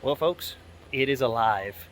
Well, folks, it is alive.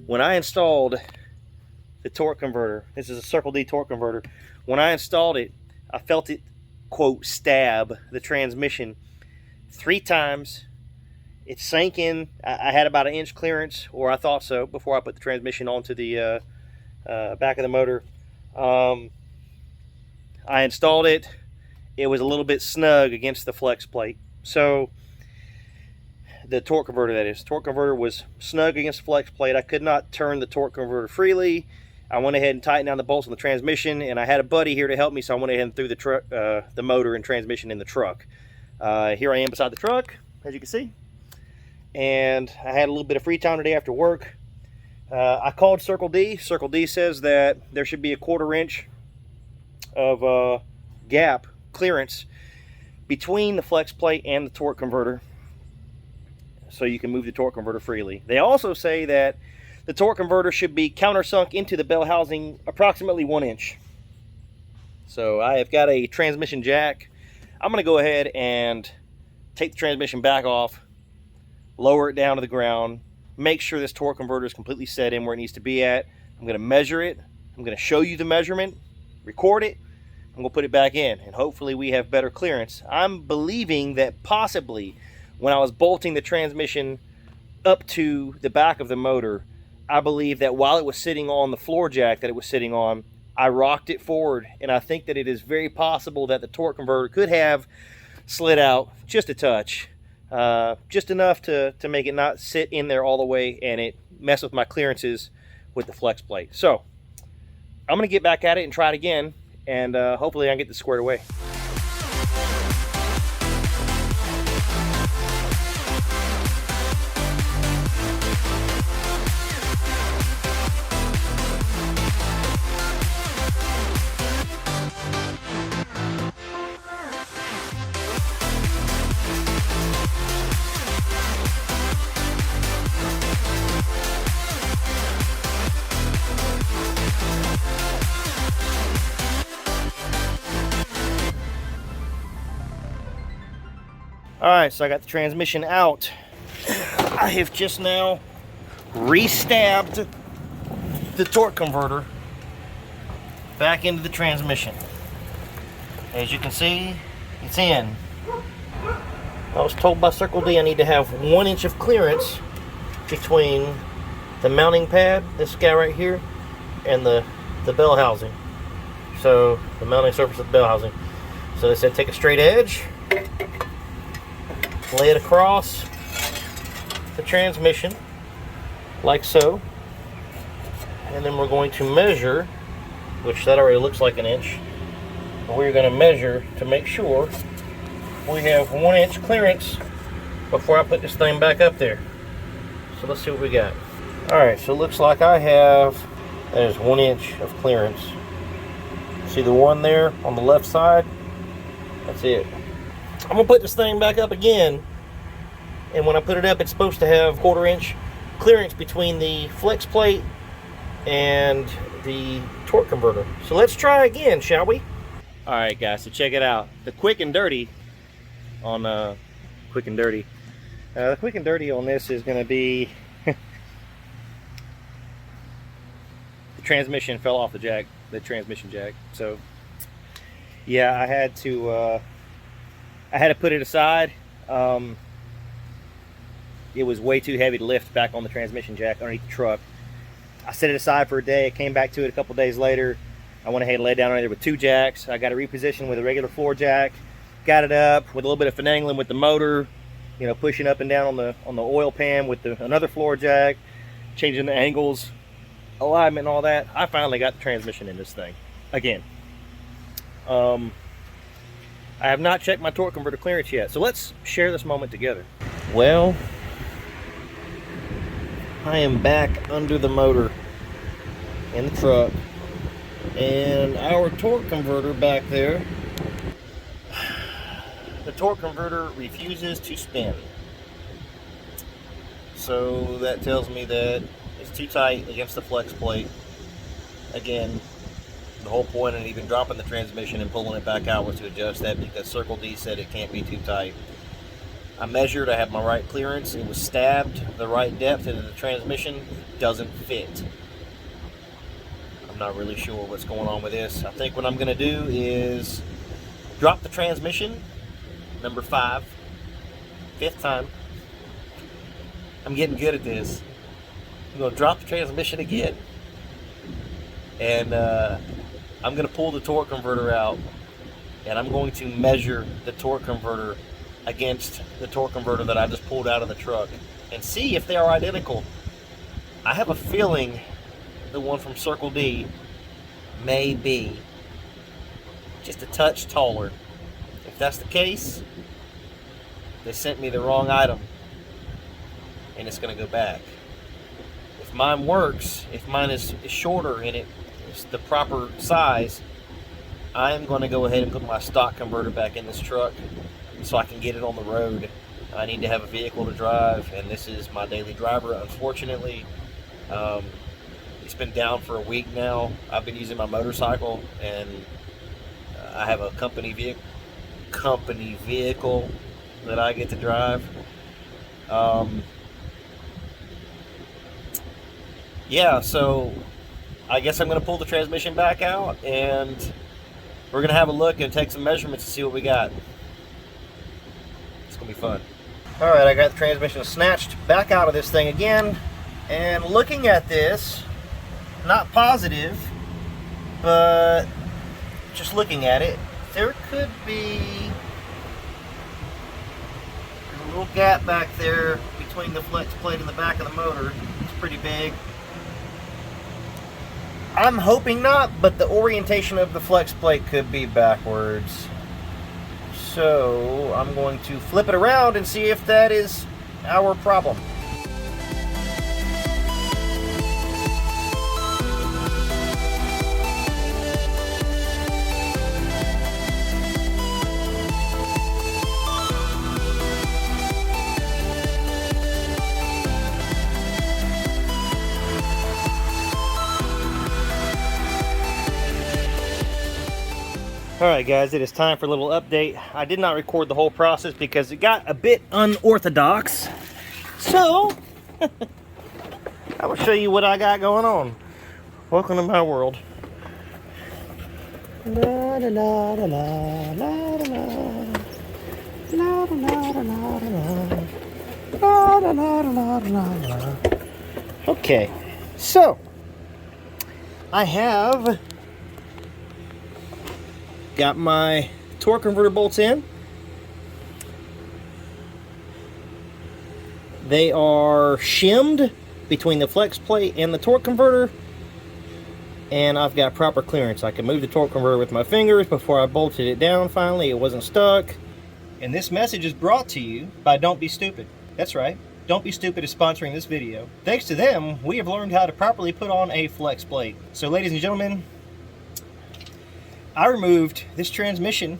When I installed the torque converter, this is a Circle D torque converter, when I installed it, I felt it, quote, stab the transmission 3 times. It sank in. I had about an inch clearance, or I thought so, before I put the transmission onto the back of the motor. I installed it. It was a little bit snug against the flex plate. So the torque converter, that is. Torque converter was snug against the flex plate. I could not turn the torque converter freely. I went ahead and tightened down the bolts on the transmission, and I had a buddy here to help me, so I went ahead and threw the motor and transmission in the truck. Here I am beside the truck, as you can see. And I had a little bit of free time today after work. I called Circle D. Circle D says that there should be a 1/4 inch of gap clearance between the flex plate and the torque converter, so you can move the torque converter freely. They also say that the torque converter should be countersunk into the bell housing approximately 1 inch. So I have got a transmission jack. I'm going to go ahead and take the transmission back off, lower it down to the ground, make sure this torque converter is completely set in where it needs to be at. I'm going to measure it. I'm going to show you the measurement, record it. I'm going to put it back in, and hopefully we have better clearance. I'm believing that possibly when I was bolting the transmission up to the back of the motor, I believe that while it was sitting on the floor jack that it was sitting on, I rocked it forward, and I think that it is very possible that the torque converter could have slid out just a touch, just enough to make it not sit in there all the way and it mess with my clearances with the flex plate. So I'm going to get back at it and try it again, and hopefully I can get this squared away. Alright, so I got the transmission out. I have just now re-stabbed the torque converter back into the transmission. As you can see, it's in. I was told by Circle D I need to have 1 inch of clearance between the mounting pad, this guy right here, and the bell housing. So, the mounting surface of the bell housing. So they said take a straight edge, lay it across the transmission like so, and then we're going to measure, which that already looks like an inch, but we're going to measure to make sure we have 1 inch clearance before I put this thing back up there. So let's see what we got. Alright, so it looks like I have, that is 1 inch of clearance. See the one there on the left side? That's it. I'm going to put this thing back up again, and when I put it up, it's supposed to have 1/4 inch clearance between the flex plate and the torque converter. So let's try again, shall we? Alright guys, so check it out. The quick and dirty on quick and dirty. The quick and dirty on this is going to be transmission fell off the jack, the transmission jack. So yeah, I had to put it aside. It was way too heavy to lift back on the transmission jack underneath the truck. I set it aside for a day. I came back to it a couple days later. I went ahead and laid down on there with 2 jacks. I got it repositioned with a regular floor jack. Got it up with a little bit of finagling with the motor, you know, pushing up and down on the oil pan with another floor jack, changing the angles, alignment, and all that. I finally got the transmission in this thing again. I have not checked my torque converter clearance yet, so let's share this moment together. Well, I am back under the motor in the truck, and our torque converter back there, the torque converter refuses to spin. So that tells me that it's too tight against the flex plate. Again, the whole point of even dropping the transmission and pulling it back out was to adjust that, because Circle D said it can't be too tight. I measured, I have my right clearance, it was stabbed the right depth into the transmission, doesn't fit. I'm not really sure what's going on with this. I think what I'm going to do is drop the transmission, number 5, 5th time. I'm getting good at this. I'm going to drop the transmission again, and I'm going to pull the torque converter out, and I'm going to measure the torque converter against the torque converter that I just pulled out of the truck and see if they are identical. I have a feeling the one from Circle D may be just a touch taller. If that's the case, they sent me the wrong item and it's going to go back. If mine works, if mine is shorter and it's the proper size, I am going to go ahead and put my stock converter back in this truck so I can get it on the road. I need to have a vehicle to drive, and this is my daily driver. Unfortunately, it's been down for a week now. I've been using my motorcycle, and I have a company vehicle that I get to drive. Yeah, so I guess I'm going to pull the transmission back out, and we're going to have a look and take some measurements to see what we got. It's going to be fun. Alright, I got the transmission snatched back out of this thing again, and looking at this, not positive, but just looking at it, there could be a little gap back there between the flex plate and the back of the motor. It's pretty big. I'm hoping not, but the orientation of the flex plate could be backwards. So I'm going to flip it around and see if that is our problem. Alright guys, it is time for a little update. I did not record the whole process because it got a bit unorthodox. So, I will show you what I got going on. Welcome to my world. La, la, la, la, la, la, la, la, la, la, la, la. Okay, so I have got my torque converter bolts in. They are shimmed between the flex plate and the torque converter, and I've got proper clearance. I can move the torque converter with my fingers before I bolted it down finally. It wasn't stuck. And this message is brought to you by Don't Be Stupid. That's right, Don't Be Stupid is sponsoring this video. Thanks to them, we have learned how to properly put on a flex plate. So ladies and gentlemen, I removed this transmission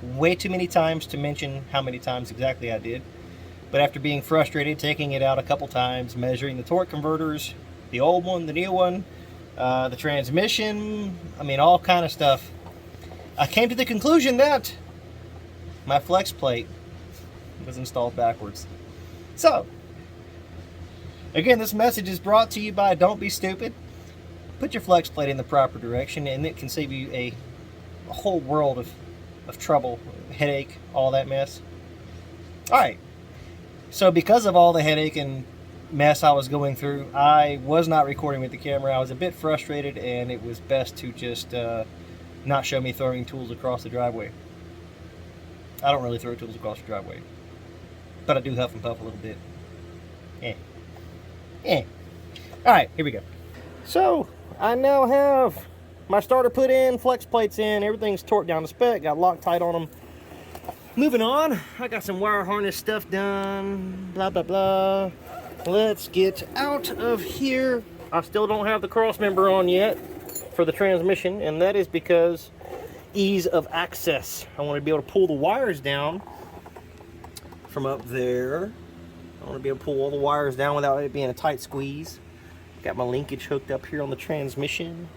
way too many times to mention how many times exactly I did. But after being frustrated, taking it out a couple times, measuring the torque converters, the old one, the new one, the transmission, I mean all kind of stuff, I came to the conclusion that my flex plate was installed backwards. So, again, this message is brought to you by Don't Be Stupid. put your flex plate in the proper direction, and it can save you a whole world of trouble, headache, all that mess. All right. So because of all the headache and mess I was going through, I was not recording with the camera. I was a bit frustrated, and it was best to just not show me throwing tools across the driveway. I don't really throw tools across the driveway, but I do huff and puff a little bit. All right, here we go. So I now have my starter put in, flex plates in, everything's torqued down to spec, got Loctite on them. Moving on, I got some wire harness stuff done, blah, blah, blah. Let's get out of here. I still don't have the cross member on yet for the transmission, and that is because ease of access. I want to be able to pull the wires down from up there. I want to be able to pull all the wires down without it being a tight squeeze. Got my linkage hooked up here on the transmission.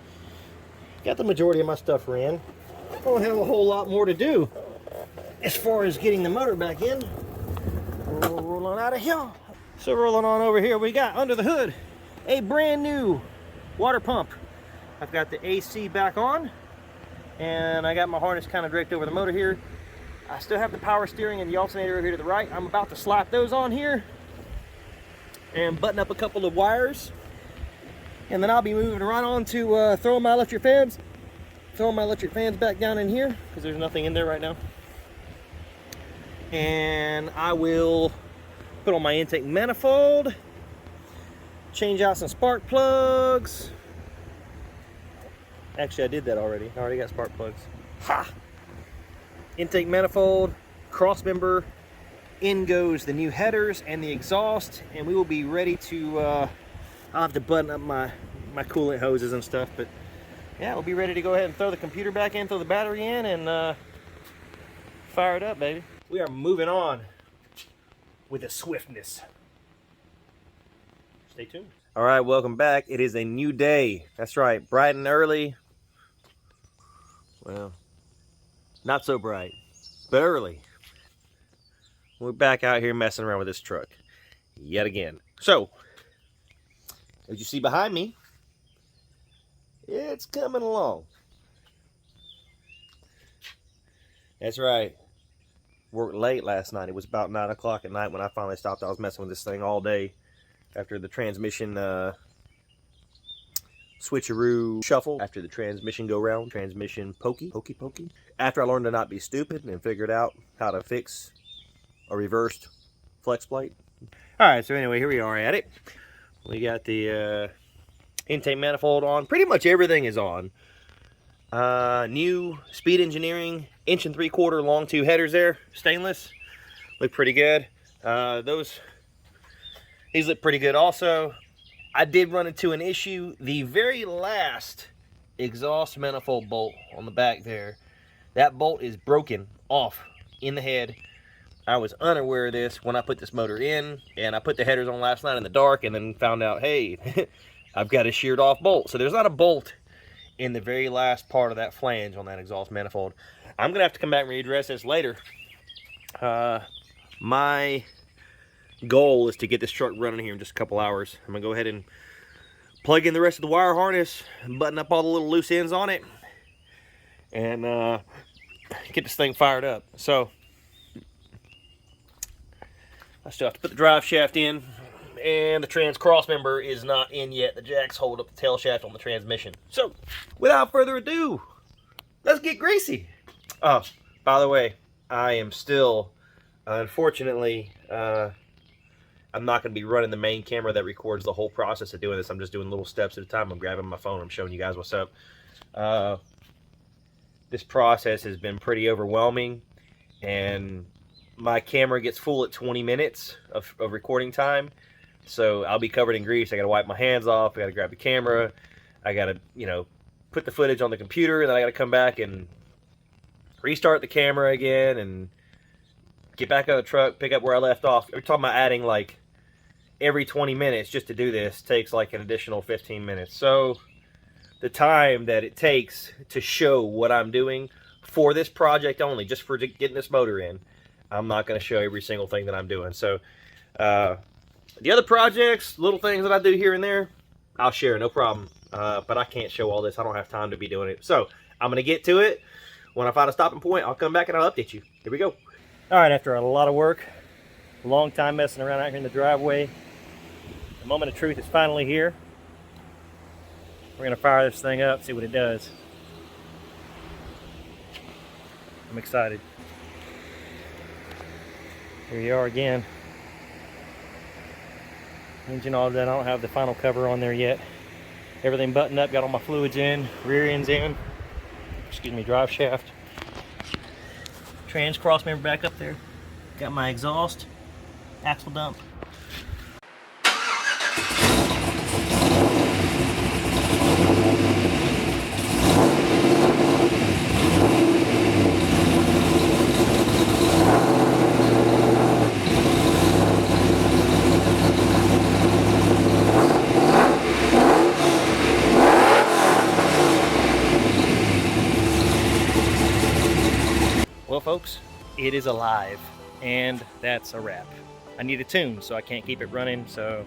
Got the majority of my stuff ran. I don't have a whole lot more to do as far as getting the motor back in. Rolling out of here. So rolling on over here, we got under the hood a brand new water pump. I've got the AC back on, and I got my harness kind of draped over the motor here. I still have the power steering and the alternator over here to the right. I'm about to slap those on here and button up a couple of wires, and then I'll be moving right on to throwing my electric fans back down in here because there's nothing in there right now. And I will put on my intake manifold, change out some spark plugs. Actually, I did that already. I already got spark plugs. Ha! Intake manifold, cross member, in goes the new headers and the exhaust, and we will be ready to, I'll have to button up my coolant hoses and stuff, but yeah, we'll be ready to go ahead and throw the computer back in, throw the battery in, and fire it up, baby. We are moving on with a swiftness. Stay tuned. All right, welcome back. It is a new day. That's right, bright and early. Well, not so bright, but early. We're back out here messing around with this truck yet again. So, as you see behind me, it's coming along. That's right. Worked late last night. It was about 9 o'clock at night when I finally stopped. I was messing with this thing all day after the transmission switcheroo shuffle, after the transmission go round, transmission pokey. After I learned to not be stupid and figured out how to fix a reversed flex plate. All right, so anyway, here we are at it. We got the intake manifold on. Pretty much everything is on. New Speed Engineering 1 3/4 long tube headers there, stainless, look pretty good. These look pretty good also. I did run into an issue. The very last exhaust manifold bolt on the back there, that bolt is broken off in the head. I was unaware of this when I put this motor in, and I put the headers on last night in the dark and then found out, hey, I've got a sheared off bolt. So there's not a bolt in the very last part of that flange on that exhaust manifold. I'm gonna have to come back and readdress this later. My goal is to get this truck running here in just a couple hours. I'm gonna go ahead and plug in the rest of the wire harness, button up all the little loose ends on it, and get this thing fired up. So I still have to put the drive shaft in, and the trans cross member is not in yet. The jacks hold up the tail shaft on the transmission. So without further ado, let's get greasy. Oh, by the way, I am still, unfortunately, I'm not going to be running the main camera that records the whole process of doing this. I'm just doing little steps at a time. I'm grabbing my phone. I'm showing you guys what's up. This process has been pretty overwhelming, and my camera gets full at 20 minutes of recording time. So I'll be covered in grease. I got to wipe my hands off. I got to grab the camera. I got to, put the footage on the computer. Then I got to come back and restart the camera again and get back out of the truck, pick up where I left off. We're talking about adding like every 20 minutes just to do this takes like an additional 15 minutes. So the time that it takes to show what I'm doing for this project only, just for getting this motor in, I'm not going to show every single thing that I'm doing. So the other projects, little things that I do here and there, I'll share, no problem. but I can't show all this. I don't have time to be doing it. So I'm going to get to it. When I find a stopping point, I'll come back and I'll update you. Here we go. All right, after a lot of work, a long time messing around out here in the driveway, the moment of truth is finally here. We're going to fire this thing up, see what it does. I'm excited. Here you are again. Engine all done. I don't have the final cover on there yet. Everything buttoned up, got all my fluids in, rear end's in, excuse me, drive shaft. Trans cross member back up there. Got my exhaust, axle dump. Well, folks, it is alive, and that's a wrap. I need a tune, so I can't keep it running, so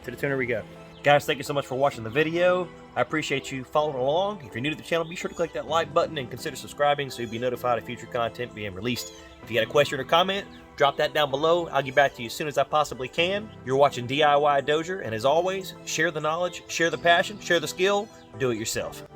to the tuner we go. Guys, thank you so much for watching the video. I appreciate you following along. If you're new to the channel, be sure to click that like button and consider subscribing so you'll be notified of future content being released. If you got a question or comment, drop that down below. I'll get back to you as soon as I possibly can. You're watching DIY Dozier, and as always, share the knowledge, share the passion, share the skill, do it yourself.